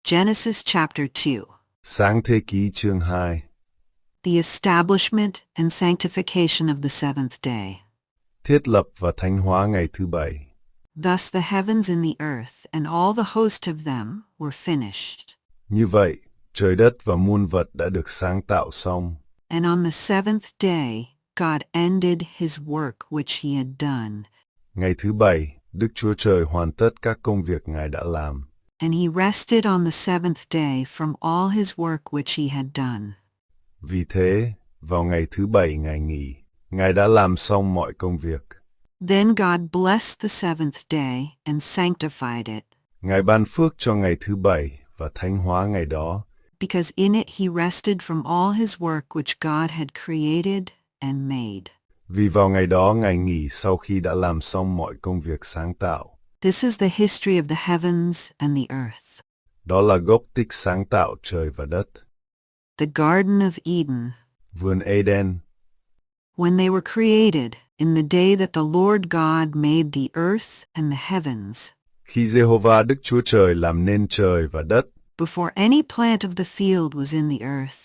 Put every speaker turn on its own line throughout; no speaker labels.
Genesis chapter 2.
Sáng Thế ký chương 2.
The establishment and sanctification of the seventh day.
Thiết lập và thánh hóa ngày thứ bảy.
Thus the heavens and the earth and all the host of them were finished.
Như vậy, trời đất và muôn vật đã được sáng tạo xong.
And on the seventh day, God ended his work which he had done.
Ngày thứ bảy, Đức Chúa Trời hoàn tất các công việc Ngài đã làm.
And he rested on the seventh day from all his work which he had done.
Vì thế, vào ngày thứ bảy Ngài nghỉ, Ngài đã làm xong mọi công việc.
Then God blessed the seventh day and sanctified it,
Ngài ban phước cho ngày thứ bảy và thánh hóa ngày đó,
because in it he rested from all his work which God had created and made.
vì vào ngày đó Ngài nghỉ sau khi đã làm xong mọi công việc sáng tạo.
This is the history of the heavens and the earth.
Đó là gốc tích sáng tạo trời và đất.
The Garden of Eden.
Vườn Eden,
When they were created, in the day that the Lord God made the earth and the heavens,
khi Giê-hô-va Đức Chúa Trời làm nên trời và đất,
before any plant of the field was in the earth,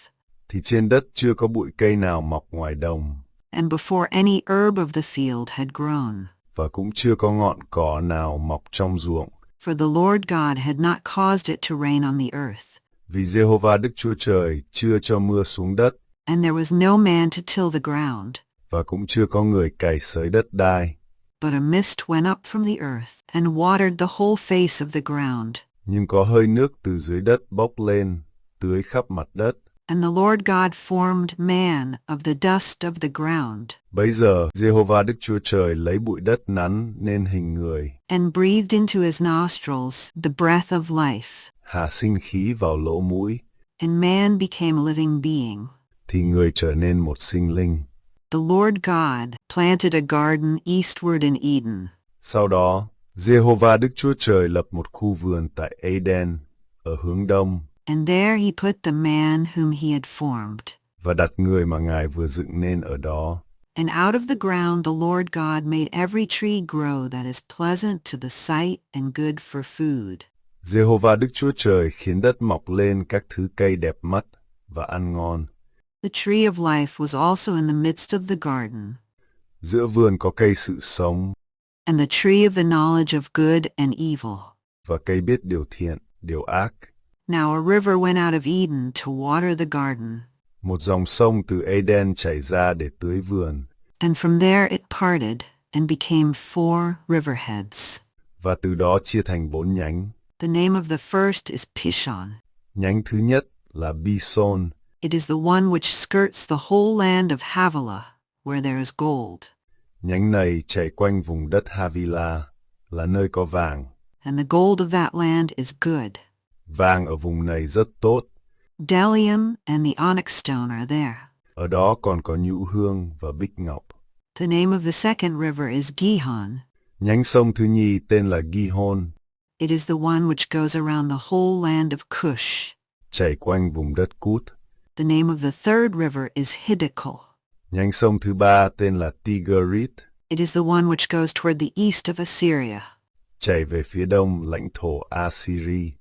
thì trên đất chưa có bụi cây nào mọc ngoài đồng,
and before any herb of the field had grown.
và cũng chưa có ngọn cỏ nào mọc trong ruộng.
For the Lord God had not caused it to rain on the earth,
Vì Giê-hô-va Đức Chúa Trời chưa cho mưa xuống đất,
and there was no man to till the ground,
và cũng chưa có người cày xới đất đai.
but a mist went up from the earth and watered the whole face of the ground.
Nhưng có hơi nước từ dưới đất bốc lên, tưới khắp mặt đất.
And the Lord God formed man of the dust of the ground,
Bấy giờ, Giê-hô-va Đức Chúa Trời lấy bụi đất nắn nên hình người,
and breathed into his nostrils the breath of life,
hạ sinh khí vào lỗ mũi,
and man became a living being.
thì người trở nên một sinh linh.
The Lord God planted a garden eastward in Eden,
Sau đó, Giê-hô-va Đức Chúa Trời lập một khu vườn tại Eden, ở hướng đông,
and there he put the man whom he had formed.
và đặt người mà Ngài vừa dựng nên ở đó.
And out of the ground the Lord God made every tree grow that is pleasant to the sight and good for food.
Giê-hô-va Đức Chúa Trời khiến đất mọc lên các thứ cây đẹp mắt và ăn ngon.
The tree of life was also in the midst of the garden,
Giữa vườn có cây sự sống
and the tree of the knowledge of good and evil.
và cây biết điều thiện, điều ác.
Now a river went out of Eden to water the garden,
Một dòng sông từ Eden chảy ra để tưới vườn,
and from there it parted and became 4 riverheads.
và từ đó chia thành 4 nhánh.
The name of the first is Pishon.
Nhánh thứ nhất là Bison.
It is the one which skirts the whole land of Havilah, where there is gold,
Nhánh này chảy quanh vùng đất Havila, là nơi có vàng.
and the gold of that land is good.
Vàng ở vùng này rất tốt.
Bdellium and the onyx stone are there.
Ở đó còn có nhũ hương và bích ngọc.
The name of the second river is Gihon.
Nhánh sông thứ nhì tên là Gihon,
It is the one which goes around the whole land of Cush.
chảy quanh vùng đất Cút.
The name of the third river is Hiddekel.
Nhánh sông thứ ba tên là Tigris,
It is the one which goes toward the east of Assyria.
chảy về phía đông lãnh thổ Assyri.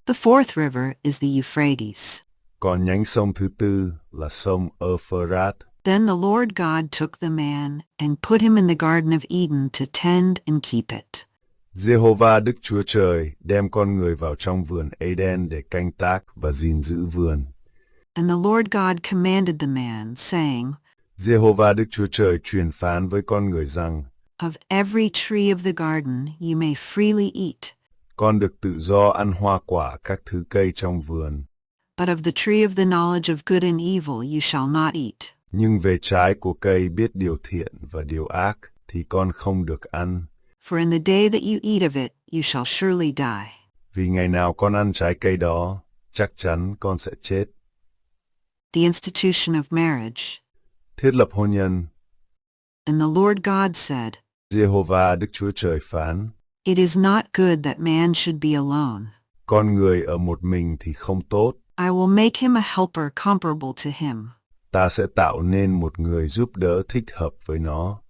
The fourth river is the Euphrates.
Còn nhánh sông thứ tư là sông Euphrates.
Then the Lord God took the man and put him in the Garden of Eden to tend and keep it.
Giê-hô-va Đức Chúa Trời đem con người vào trong vườn Eden để canh tác và gìn giữ vườn.
And the Lord God commanded the man, saying,
Giê-hô-va Đức Chúa Trời truyền phán với con người rằng,
of every tree of the garden you may freely eat,
con được tự do ăn hoa quả các thứ cây trong vườn,
but of the tree of the knowledge of good and evil you shall not eat.
nhưng về trái của cây biết điều thiện và điều ác thì con không được ăn,
For in the day that you eat of it, you shall surely die.
vì ngày nào con ăn trái cây đó, chắc chắn con sẽ chết.
The institution of marriage.
Thiết lập hôn nhân.
And the Lord God said,
Giê-hô-va Đức Chúa Trời phán,
it is not good that man should be alone.
con người ở một mình thì không tốt.
I will make him a helper comparable to him.
Ta sẽ tạo nên một người giúp đỡ thích hợp với nó.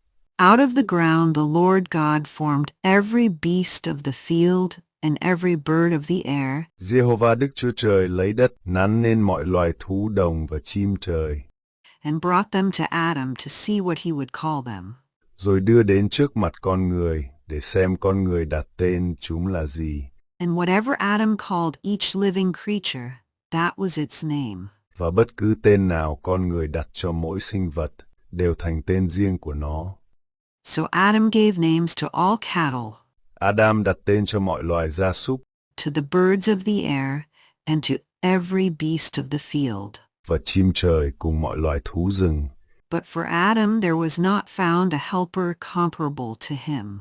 Out of the ground the Lord God formed every beast of the field and every bird of the air,
Giê-hô-va Đức Chúa Trời lấy đất nắn nên mọi loài thú đồng và chim trời,
and brought them to Adam to see what he would call them.
rồi đưa đến trước mặt con người để xem con người đặt tên chúng là gì.
And whatever Adam called each living creature, that was its name.
Và bất cứ tên nào con người đặt cho mỗi sinh vật đều thành tên riêng của nó.
So Adam gave names to all cattle,
Adam đặt tên cho mọi loài gia súc
to the birds of the air, and to every beast of the field.
và chim trời cùng mọi loài thú rừng.
But for Adam there was not found a helper comparable to him.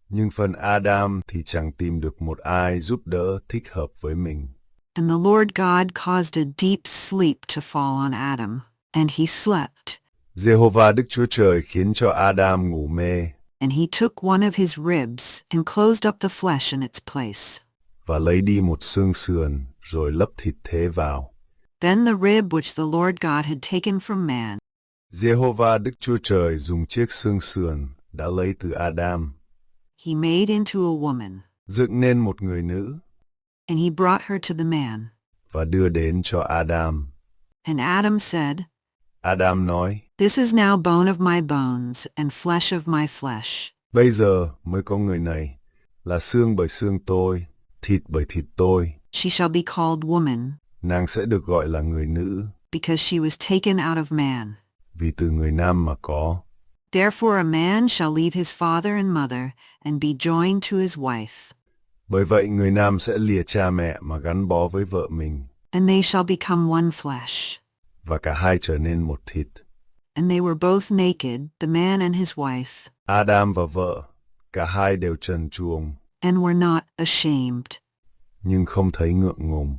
Nhưng phần Adam thì chẳng tìm được một ai giúp đỡ thích hợp với mình.
And the Lord God caused a deep sleep to fall on Adam, and he slept.
Giê-hô-va Đức Chúa Trời khiến cho Adam ngủ mê
And he took one of his ribs and closed up the flesh in its place.
và lấy đi một xương sườn rồi lấp thịt thế vào.
Then the rib which the Lord God had taken from man,
Giê-hô-va Đức Chúa Trời dùng chiếc xương sườn đã lấy từ Adam,
he made into a woman,
dựng nên một người nữ
and he brought her to the man.
và đưa đến cho Adam.
And Adam said,
Adam nói,
This is now bone of my bones and flesh of my flesh.
bây giờ mới có người này, là xương bởi xương tôi, thịt bởi thịt tôi.
She shall be called woman,
Nàng sẽ được gọi là người nữ,
because she was taken out of man.
vì từ người nam mà có.
Therefore a man shall leave his father and mother, and be joined to his wife,
Bởi vậy người nam sẽ lìa cha mẹ mà gắn bó với vợ mình,
and they shall become one flesh.
và cả hai trở nên một thịt.
And they were both naked, the man and his wife,
Adam và vợ, cả hai đều trần truồng,
and were not ashamed.
nhưng không thấy ngượng ngùng.